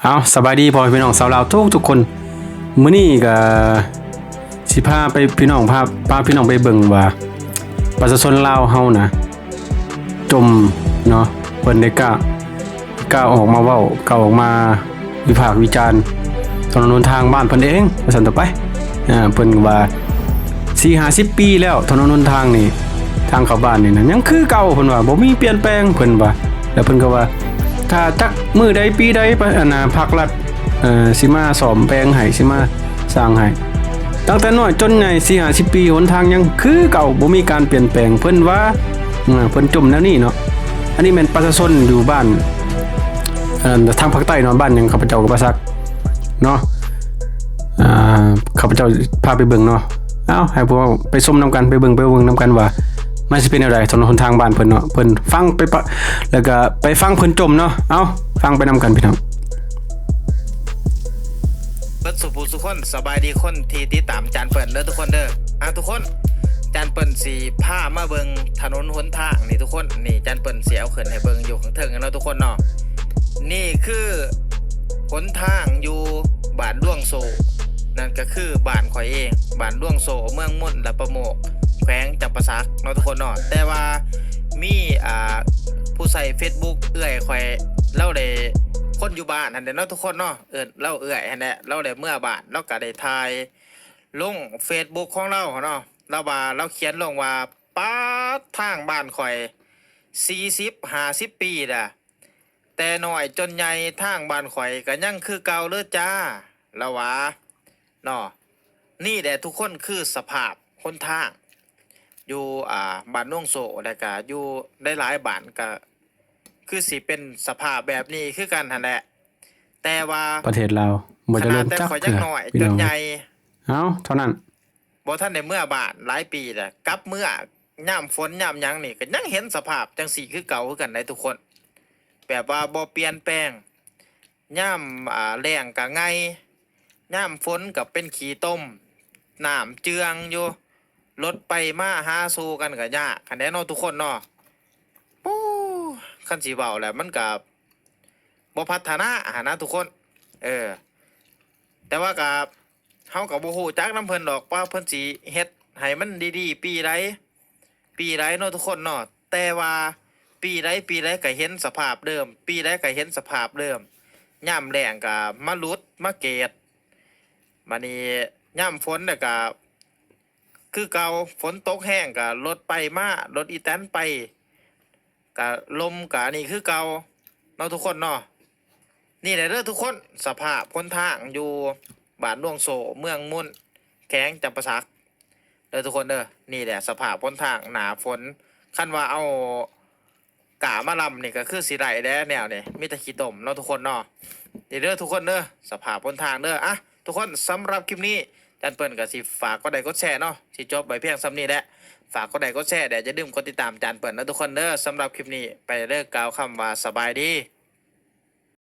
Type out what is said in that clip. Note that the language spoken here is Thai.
เอาสบายดีพ่อพี่น้องสาวลาวทุกคนมื้อนี้ก็สิพาไปพี่น้องพาพี่น้องไปเบิ่งว่าประชาชนลาวเฮานะจมเนาะเพิ่นได้กล้าออกมาเว้ากล้าออกมาวิพากษ์วิจารณ์ถนนหนทางบ้านเพิ่นเองว่าซั่นต่อไปเพิ่นว่า4-50 ปีแล้วถนนหนทางนี่ทางเข้าบ้านนี่นะยังคือเก่าเพิ่นว่าบ่มีเปลี่ยนแปลงเพิ่นว่าแล้วเพิ่นก็ว่าถ้าจักมื้อใดปีใดภาครัฐสิมาซ่อมแปลงให้สิมาสร้างให้ตั้งแต่น้อยจนใหญ่4-50 ปีหนทางยังคือเก่าบ่มีการเปลี่ยนแปลงเพิ่นว่าเพิ่นจมแนวนี้เนาะอันนี้แม่นประชาชนอยู่บ้านทางภาคใต้เนาะบ้านหยังข้าพเจ้าก็บ่ซักเนาะข้าพเจ้าพาไปเบิ่งเนาะเอาให้พวกไปชมนํกันไปเบิ่งนํกันว่ามันสิเป็นจังไดถนนหนทางบ้านเพิ่นเนาะเพิ่นฟังไปแล้วก็ไปฟังเพิ่นจมเนาะเอาฟังไปนํกันพี่น้องเปิดสุภูทุกคนสบายดีคนที่ติดตามจานเปิดเด้อทุกคนเด้อทุกคนจานเปิดสีผ้ามาเบิงถนนหนทางนี่ทุกคนนี่จานเปิดเสียเอาขึ้นให้เบิงอยู่ข้างเทิงกันเนาะทุกคนเนาะนี่คือหนทางอยู่บ้านล่วงโซนั่นก็คือบ้านข่อยเองบ้านล่วงโซเมืองมุ่นและประโมกแขวงจำปาสักเนาะทุกคนเนาะแต่ว่ามีผู้ใส่ Facebook เอื้อยข่อยเล่าได้คนอยู่บ้านนั่นแหละเนาะทุกคนเนาะเล่าเอื้อยนั่นแหละเล่าได้เมื่อบ้านเราก็ได้ถ่ายลง Facebook ของเราเนาะเราว่าเราเขียนลงว่าป้าทางบ้านข่อย40-50 ปีล่ะแต่น้อยจนใหญ่ทางบ้านข่อยก็ยังคือเก่าเลยจ้าแล้วว่าเนาะนี่แหละทุกคนคือสภาพหนทางอยู่บ้านน่วงโซแล้วก็อยู่ได้หลายบ้านก็คือสิเป็นสภาพแบบนี้คือกันหั่นแหละแต่ว่าประเทศลาวบ่เจริญจักเทื่อจนใหญ่เอาเท่านั้นบ่ทันได้เมื่อบ้านหลายปีแล้วกลับเมื่อย่ามฝนย่ามหยังนี่ก็ยังเห็นสภาพจังสี่คือเก่าคือกันได้ทุกคนแบบว่าบ่เปลี่ยนแปลงย่ามแล้งก็ไงย่ามฝนก็เป็นขี้ต้มน้ำเจืองอยู่รถไปมาหาสู่กันก็ยากคันแน่เนาะทุกคนเนาะปู้คันสิเว้าแหละมันก็บ่พัฒนานะทุกคนแต่ว่าก็เฮาก็บ่ฮู้จักนำเพิ่นดอกว่าเพิ่นสิเฮ็ดให้มันดีๆปีใดเนาะทุกคนเนาะแต่ว่าปีใดก็เห็นสภาพเดิมปีใดก็เห็นสภาพเดิมยามแล้งก็มาหลุดมาเกตบัดนี้ยามฝนน่ะก็คือเก่าฝนตกแห้งก็รถไปมารถอีแตนไปก็ลมก็นี่คือเก่าเนาะทุกคนเนาะนี่แหละเด้อทุกคนสภาพหนทางอยู่บ้านน่วงโซเมืองมุ่นแขวงจำปาสักเด้อทุกคนเด้อนี่แหละสภาพหนทางหนาฝนคันว่าเอากะมาลำนี่ก็คือสิได้แนวนี่มีแต่ขี้ตมเนาะทุกคนเนาะนี่เด้อทุกคนเด้อสภาพหนทางเด้อทุกคนสำหรับคลิปนี้จันเปิ้ลก็สิฝากกดไลค์กดแชร์เนาะสิจบไปเพียงซ้ำนี้แหละฝากกดไลค์กดแชร์เดี๋ยวจะดื่มกดติดตามจันเปิ้ลนะทุกคนเด้อสำหรับคลิปนี้ไปเลิกกล่าวคำว่าสบายดี